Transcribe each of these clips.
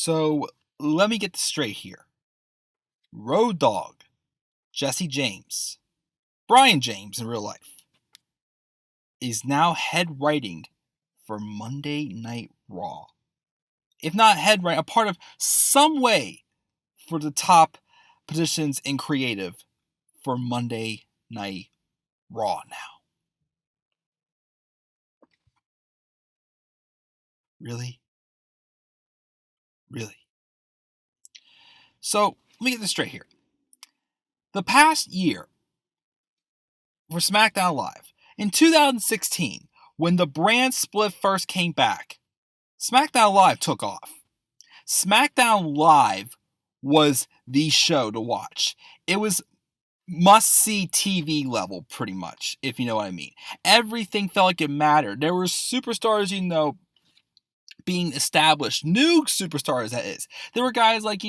So let me get this straight here. Road Dogg, Jesse James, Brian James in real life, is now head writing for Monday Night Raw. If not head writing, a part of some way for the top positions in creative for Monday Night Raw now. Really? Really? So let me get this straight here. The past year for Smackdown Live, in 2016, when the brand split first came back, SmackDown Live took off. SmackDown Live was the show to watch. It was must-see TV level, pretty much, if you know what I mean. Everything felt like it mattered. There were superstars, being established, new superstars, that is. There were guys like,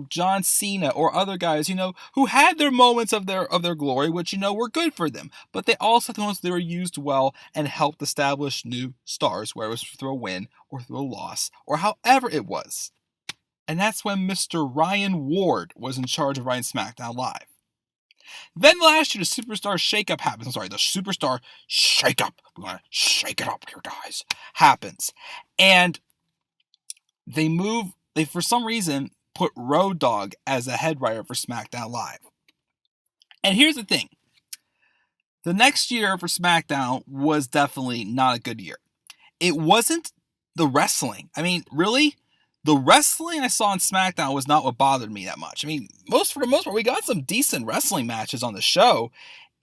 John Cena or other guys, who had their moments of their glory, which, were good for them. But they also had the moments they were used well and helped establish new stars, whether it was through a win or through a loss, or however it was. And that's when Mr. Ryan Ward was in charge of writing SmackDown Live. Then last year, the Superstar Shakeup happens. The Superstar Shakeup. We're going to shake it up here, guys. Happens. And they for some reason, put Road Dogg as a head writer for SmackDown Live. And here's the thing. The next year for SmackDown was definitely not a good year. It wasn't the wrestling. I mean, really? The wrestling I saw on SmackDown was not what bothered me that much. I mean, for the most part, we got some decent wrestling matches on the show.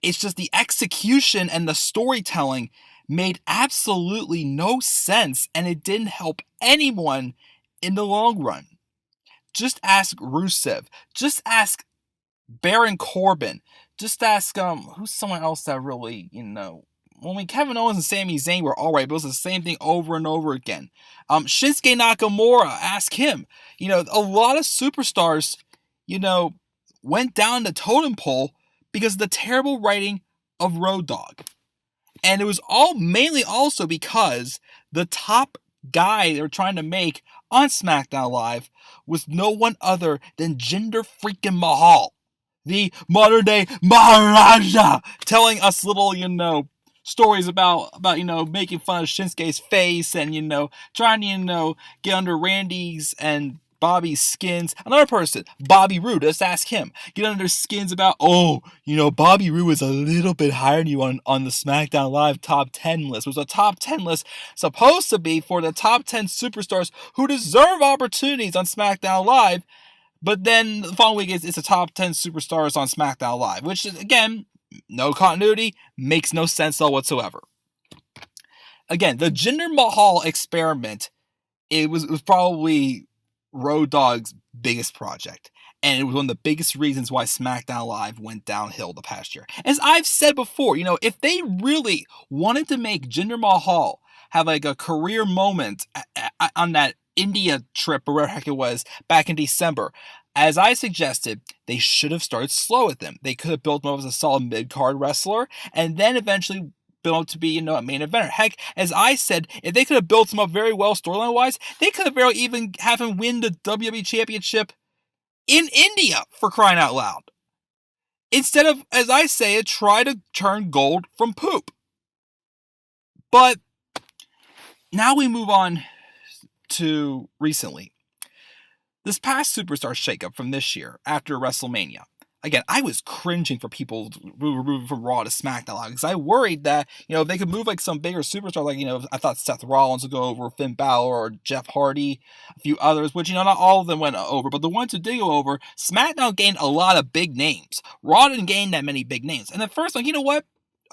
It's just the execution and the storytelling made absolutely no sense, and it didn't help anyone in the long run. Just ask Rusev. Just ask Baron Corbin. Just ask, who's someone else that really, Kevin Owens and Sami Zayn were alright, but it was the same thing over and over again. Shinsuke Nakamura, ask him. A lot of superstars, went down the totem pole because of the terrible writing of Road Dogg. And it was all mainly also because the top guy they were trying to make on SmackDown Live was no one other than Jinder freaking Mahal, the modern day Maharaja, telling us little, stories about making fun of Shinsuke's face and, trying to, get under Randy's and Bobby's skins. Another person, Bobby Roode, let's ask him. Get under skins about, Bobby Roode was a little bit higher than you on the SmackDown Live top 10 list. It was a top 10 list supposed to be for the top 10 superstars who deserve opportunities on SmackDown Live. But then the following week it's a top 10 superstars on SmackDown Live, which is, again, no continuity, makes no sense at all whatsoever. Again, the Jinder Mahal experiment, it was probably Road Dogg's biggest project. And it was one of the biggest reasons why SmackDown Live went downhill the past year. As I've said before, if they really wanted to make Jinder Mahal have like a career moment on that India trip or whatever the heck it was back in December, as I suggested, they should have started slow with him. They could have built him up as a solid mid-card wrestler and then eventually built to be, a main eventer. Heck, as I said, if they could have built him up very well storyline-wise, they could have barely even have him win the WWE Championship in India, for crying out loud. Instead of, as I say, try to turn gold from poop. But now we move on to recently. This past Superstar shakeup from this year, after WrestleMania. Again, I was cringing for people who were moving from Raw to SmackDown because I worried that, if they could move like some bigger superstar, like, I thought Seth Rollins would go over, Finn Balor, or Jeff Hardy, a few others, which, not all of them went over, but the ones who did go over, SmackDown gained a lot of big names. Raw didn't gain that many big names. And at first, you know what?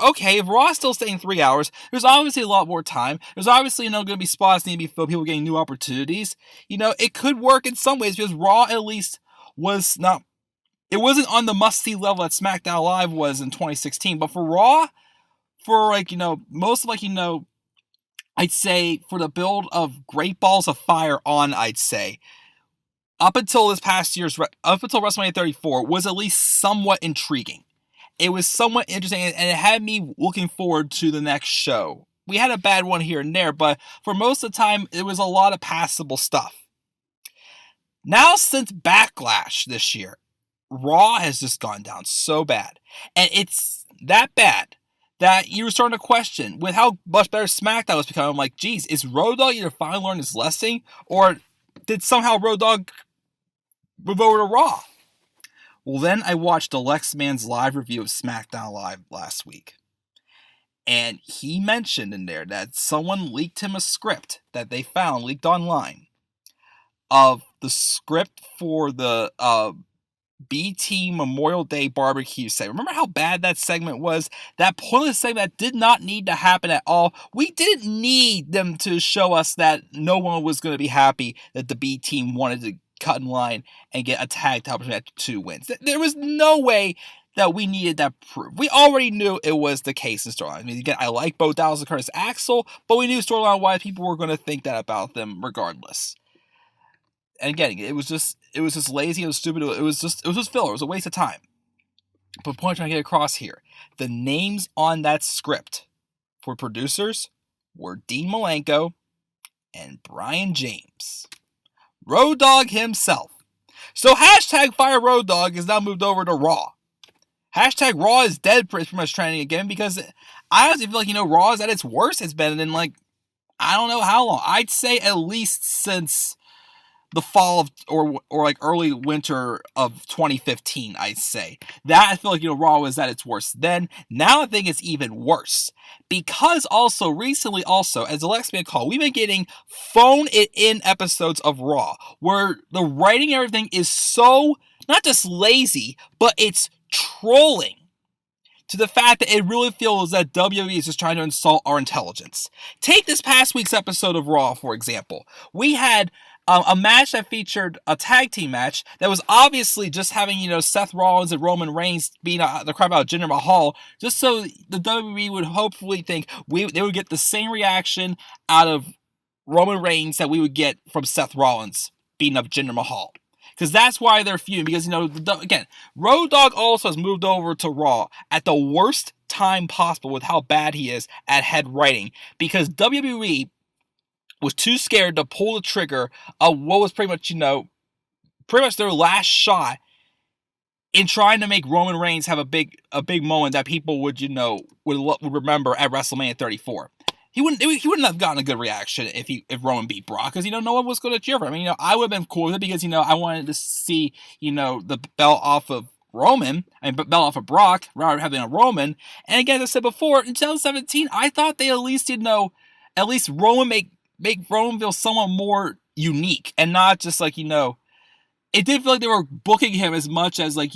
Okay, if Raw's still staying 3 hours, there's obviously a lot more time. There's obviously, going to be spots that need to be filled, people getting new opportunities. It could work in some ways because Raw at least was not, it wasn't on the must-see level that SmackDown Live was in 2016. But for Raw, for most of I'd say for the build of Great Balls of Fire on, I'd say, up until WrestleMania 34 was at least somewhat intriguing. It was somewhat interesting, and it had me looking forward to the next show. We had a bad one here and there, but for most of the time, it was a lot of passable stuff. Now, since Backlash this year, Raw has just gone down so bad. And it's that bad that you were starting to question with how much better SmackDown was becoming. I'm like, geez, is Road Dogg either finally learned his lesson, or did somehow Road Dogg move over to Raw? Well, then I watched Alex Mann's live review of SmackDown Live last week. And he mentioned in there that someone leaked him a script that they found leaked online of the script for the BT Memorial Day barbecue segment. Remember how bad that segment was? That pointless segment that did not need to happen at all. We didn't need them to show us that no one was going to be happy that the B team wanted to cut in line and get a tag title after 2 wins. There was no way that we needed that proof. We already knew it was the case in storyline. I mean, again, I like Bo Dallas and Curtis Axel, but we knew storyline-wise people were going to think that about them regardless. And again, it was just lazy, it was stupid, it was just filler, it was a waste of time. But the point I'm trying to get across here, the names on that script for producers were Dean Malenko and Brian James. Road Dogg himself. So hashtag Fire Road Dogg is now moved over to Raw. Hashtag Raw is dead pretty much trending again, because I honestly feel like, Raw is at its worst it's been in I don't know how long. I'd say at least since the fall of, or like early winter of 2015, I'd say. That I feel like, Raw was at its worst then. Now I think it's even worse. Because also, recently also, as Alex Mann called, we've been getting phone-it-in episodes of Raw, where the writing and everything is so, not just lazy, but it's trolling. To the fact that it really feels that WWE is just trying to insult our intelligence. Take this past week's episode of Raw, for example. We had a match that featured a tag team match that was obviously just having, Seth Rollins and Roman Reigns beating the crap out of Jinder Mahal, just so the WWE would hopefully think they would get the same reaction out of Roman Reigns that we would get from Seth Rollins beating up Jinder Mahal. Because that's why they're feuding. Because, again, Road Dogg also has moved over to Raw at the worst time possible with how bad he is at head writing. Because WWE was too scared to pull the trigger of what was pretty much their last shot in trying to make Roman Reigns have a big moment that people would remember at WrestleMania 34. He wouldn't have gotten a good reaction if Roman beat Brock, because no one was going to cheer for him. I would have been cool with it because I wanted to see the belt off of Roman and belt off of Brock rather than having a Roman. And again, as I said before, in 2017, I thought they at least Roman make Roman feel somewhat more unique and not just it did feel like they were booking him as much as the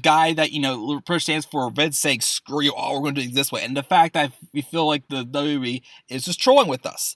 guy that, stands for Vince saying, screw you all, we're going to do it this way. And the fact that we feel like the WWE is just trolling with us.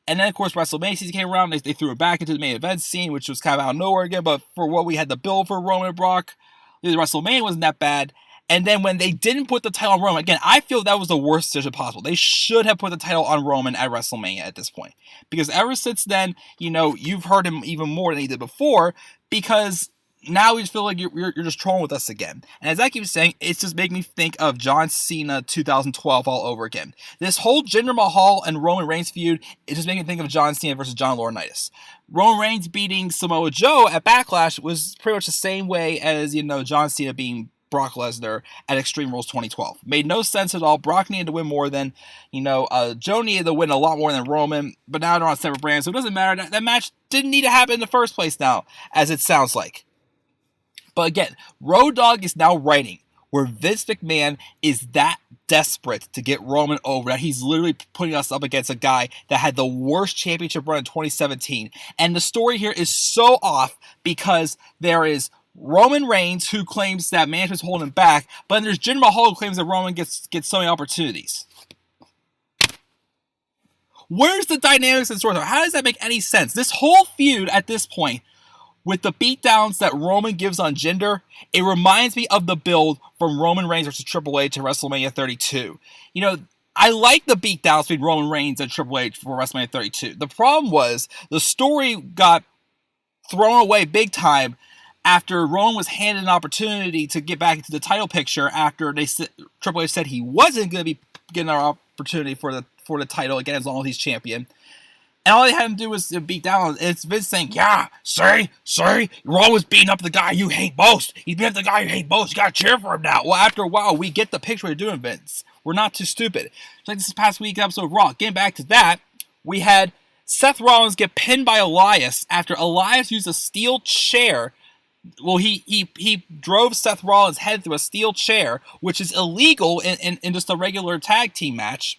And then, of course, WrestleMania season came around, they threw it back into the main event scene, which was kind of out of nowhere again. But for what we had to build for Roman and Brock, the WrestleMania wasn't that bad. And then when they didn't put the title on Roman, again, I feel that was the worst decision possible. They should have put the title on Roman at WrestleMania at this point. Because ever since then, you've heard him even more than he did before, because now we just feel like you're just trolling with us again. And as I keep saying, it's just making me think of John Cena 2012 all over again. This whole Jinder Mahal and Roman Reigns feud is just making me think of John Cena versus John Laurinaitis. Roman Reigns beating Samoa Joe at Backlash was pretty much the same way as, John Cena being Brock Lesnar at Extreme Rules 2012. Made no sense at all. Brock needed to win more than, Joe needed to win a lot more than Roman, but now they're on separate brands, so it doesn't matter. That match didn't need to happen in the first place now, as it sounds like. But again, Road Dogg is now writing where Vince McMahon is that desperate to get Roman over that he's literally putting us up against a guy that had the worst championship run in 2017. And the story here is so off because there is Roman Reigns, who claims that management's holding him back, but then there's Jinder Mahal, who claims that Roman gets so many opportunities. Where's the dynamics and story? How does that make any sense? This whole feud at this point, with the beatdowns that Roman gives on Jinder, it reminds me of the build from Roman Reigns versus Triple H to WrestleMania 32. I like the beatdowns between Roman Reigns and Triple H for WrestleMania 32. The problem was the story got thrown away big time after Roman was handed an opportunity to get back into the title picture after Triple H said he wasn't going to be getting an opportunity for the title again as long as he's champion. And all they had him do was beat down. It's Vince saying, yeah, see, you're always beating up the guy you hate most. He's beating up the guy you hate most. You gotta cheer for him now. Well, after a while, we get the picture you're doing, Vince. We're not too stupid. Just like this past week episode of Raw. Getting back to that, we had Seth Rollins get pinned by Elias after Elias used a steel chair. Well, he drove Seth Rollins' head through a steel chair, which is illegal in just a regular tag team match.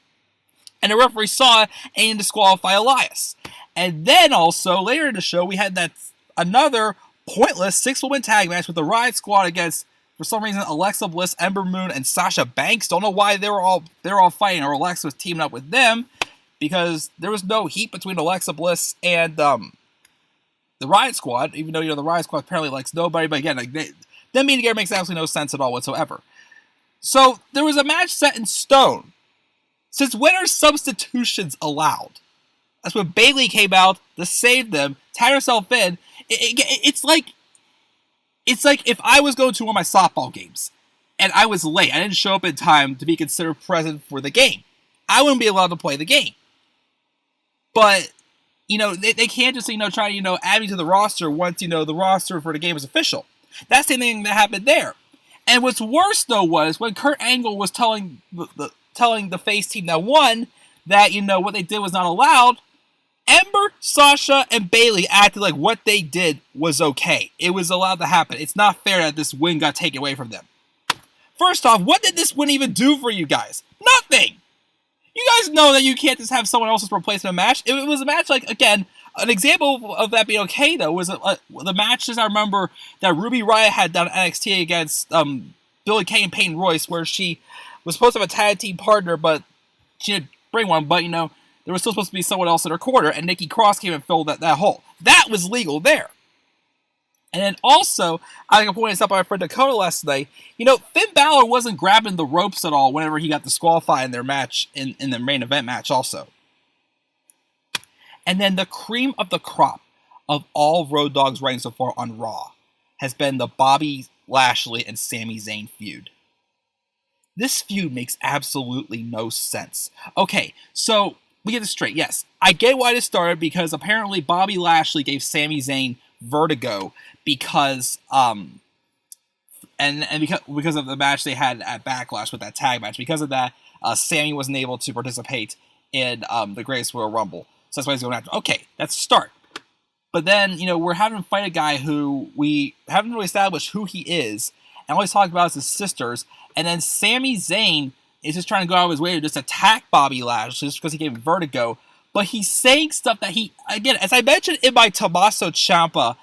And the referee saw it and he disqualified Elias. And then also, later in the show, we had that another pointless 6-woman tag match with the Riot Squad against, for some reason, Alexa Bliss, Ember Moon, and Sasha Banks. Don't know why they were all fighting, or Alexa was teaming up with them, because there was no heat between Alexa Bliss and the Riot Squad, even though, the Riot Squad apparently likes nobody. But again, them being together makes absolutely no sense at all whatsoever. So there was a match set in stone. Since when are substitutions allowed? That's when Bayley came out to save them, tied herself in. It's like if I was going to one of my softball games and I was late, I didn't show up in time to be considered present for the game. I wouldn't be allowed to play the game. But they can't just try to add me to the roster once the roster for the game is official. That's the same thing that happened there. And what's worse though was when Kurt Angle was telling the face team that won that what they did was not allowed, Ember, Sasha, and Bayley acted like what they did was okay. It was allowed to happen. It's not fair that this win got taken away from them. First off, what did this win even do for you guys? Nothing! You guys know that you can't just have someone else's replacement match. It was a match, again, an example of that being okay, though, was the matches I remember that Ruby Riott had done NXT against Billie Kay and Peyton Royce, where she was supposed to have a tag team partner, but she didn't bring one, but, there was still supposed to be someone else in her corner, and Nikki Cross came and filled that hole. That was legal there. And then also, I think I pointed this out by my friend Dakota last night, Finn Balor wasn't grabbing the ropes at all whenever he got disqualified in their match, in their main event match also. And then the cream of the crop of all Road Dogg's reign so far on Raw has been the Bobby Lashley and Sami Zayn feud. This feud makes absolutely no sense. Okay, so we get this straight. Yes, I get why this started, because apparently Bobby Lashley gave Sami Zayn vertigo because because of the match they had at Backlash with that tag match. Because of that, Sami wasn't able to participate in the Greatest Royal Rumble. So that's why he's going after. Okay, that's a start. But then, we're having him fight a guy who we haven't really established who he is, and all he's talking about is his sisters. And then Sami Zayn is just trying to go out of his way to just attack Bobby Lashley just because he gave him vertigo. But he's saying stuff that again, as I mentioned in my Tommaso Ciampa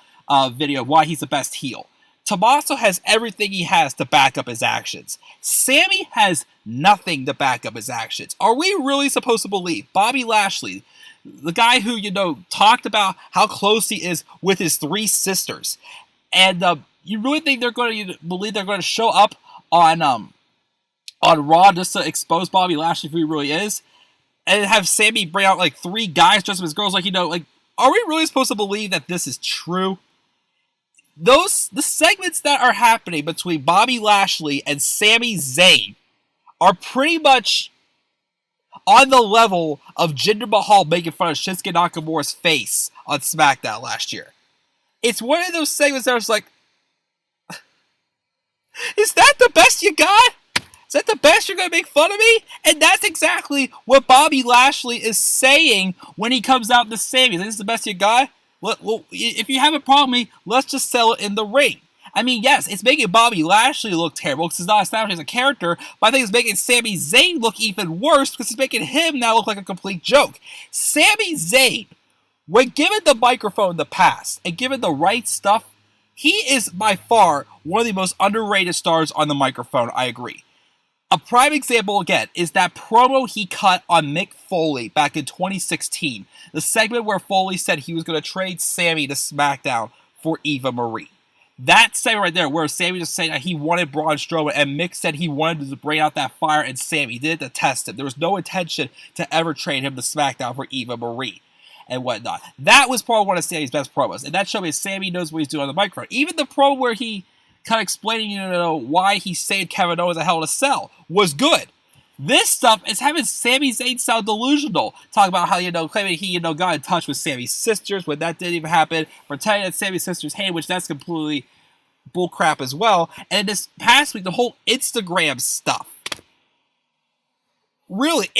video, why he's the best heel. Tommaso has everything he has to back up his actions. Sami has nothing to back up his actions. Are we really supposed to believe Bobby Lashley, the guy who, talked about how close he is with his 3 sisters, and you really think they're going to believe they're going to show up on Raw just to expose Bobby Lashley for who he really is, and have Sami bring out 3 guys dressed up as girls? Are we really supposed to believe that this is true? The segments that are happening between Bobby Lashley and Sami Zayn are pretty much on the level of Jinder Mahal making fun of Shinsuke Nakamura's face on SmackDown last year. It's one of those segments that was is that the best you got? Is that the best you're going to make fun of me? And that's exactly what Bobby Lashley is saying when he comes out to Sami. This is the best you got? Well, if you have a problem with me, let's just sell it in the ring. I mean, yes, it's making Bobby Lashley look terrible because he's not established as a character, but I think it's making Sami Zayn look even worse because it's making him now look like a complete joke. Sami Zayn, when given the microphone in the past and given the right stuff, he is by far one of the most underrated stars on the microphone, I agree. A prime example, again, is that promo he cut on Mick Foley back in 2016. The segment where Foley said he was going to trade Sami to SmackDown for Eva Marie. That segment right there, where Sami just saying that he wanted Braun Strowman, and Mick said he wanted to bring out that fire, and Sami did it to test him. There was no intention to ever trade him to SmackDown for Eva Marie and whatnot. That was probably one of Sami's best promos, and that showed me Sami knows what he's doing on the microphone. Even the promo where he kind of explaining, why he saved Kevin Owens a Hell in a Cell was good. This stuff is having Sami Zayn sound delusional. Talk about how, claiming he, got in touch with Sami's sisters when that didn't even happen. Pretending that Sami's sisters hate, which that's completely bullcrap as well. And this past week, the whole Instagram stuff. Really,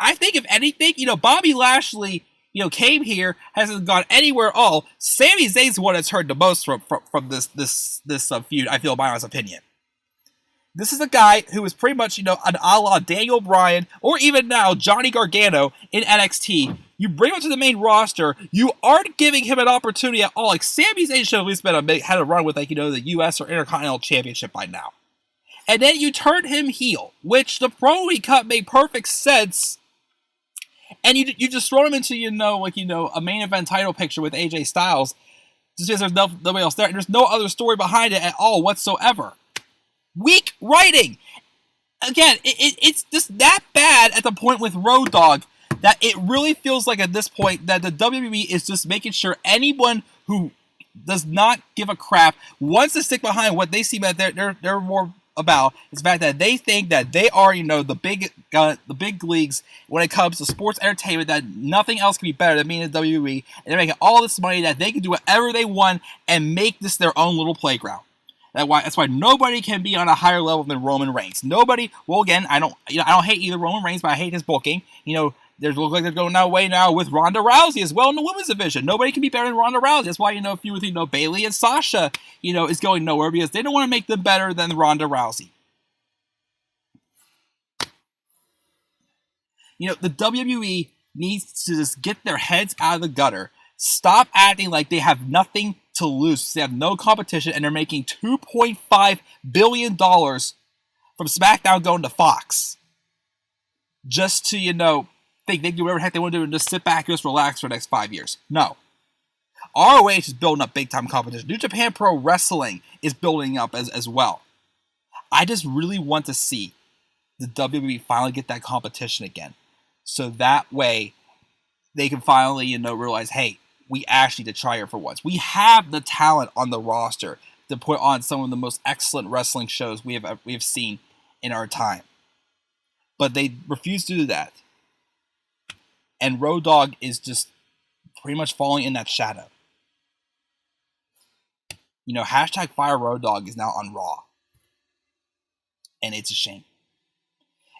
I think if anything, Bobby Lashley, came here, hasn't gone anywhere at all. Sami Zayn's the one that's heard the most from this feud, I feel, in my honest opinion. This is a guy who is pretty much, an a la Daniel Bryan, or even now, Johnny Gargano in NXT. You bring him to the main roster, you aren't giving him an opportunity at all. Like, Sami Zayn should have at least had a run with, the US or Intercontinental Championship by now. And then you turn him heel, which the promo he cut made perfect sense. And you just throw him into, a main event title picture with AJ Styles, just because there's nobody else there, and there's no other story behind it at all whatsoever. Weak writing! Again, it's just that bad at the point with Road Dogg that it really feels like at this point that the WWE is just making sure anyone who does not give a crap wants to stick behind what they see that they're more about is the fact that they think that they are, the big leagues when it comes to sports entertainment, that nothing else can be better than being in the WWE, and they're making all this money that they can do whatever they want and make this their own little playground. That's why nobody can be on a higher level than Roman Reigns. Nobody. Well, again, I don't hate either Roman Reigns, but I hate his booking. There's look like they're going that way now with Ronda Rousey as well in the women's division. Nobody can be better than Ronda Rousey. That's why a feud with Bayley and Sasha is going nowhere, because they don't want to make them better than Ronda Rousey. The WWE needs to just get their heads out of the gutter. Stop acting like they have nothing to lose. They have no competition, and they're making $2.5 billion from SmackDown going to Fox. Just to, think they can do whatever the heck they want to do and just sit back and just relax for the next 5 years. No. ROH is building up big-time competition. New Japan Pro Wrestling is building up as well. I just really want to see the WWE finally get that competition again. So that way, they can finally, realize, hey, we actually need to try here for once. We have the talent on the roster to put on some of the most excellent wrestling shows we have seen in our time. But they refuse to do that. And Road Dogg is just pretty much falling in that shadow. Hashtag Fire Road Dogg is now on Raw. And it's a shame.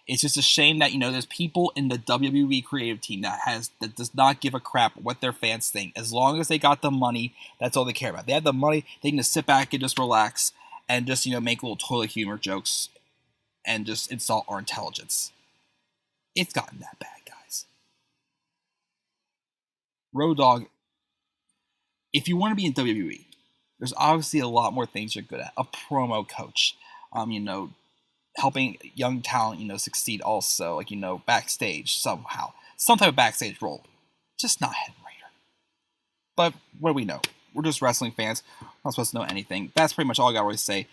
It's just a shame that, there's people in the WWE creative team that does not give a crap what their fans think. As long as they got the money, that's all they care about. They have the money, they can just sit back and just relax and just, make little toilet humor jokes and just insult our intelligence. It's gotten that bad, guys. Road Dogg, if you want to be in WWE, there's obviously a lot more things you're good at. A promo coach, helping young talent, succeed also, like, backstage somehow. Some type of backstage role. Just not head writer. But what do we know? We're just wrestling fans. We're not supposed to know anything. That's pretty much all I got to really say.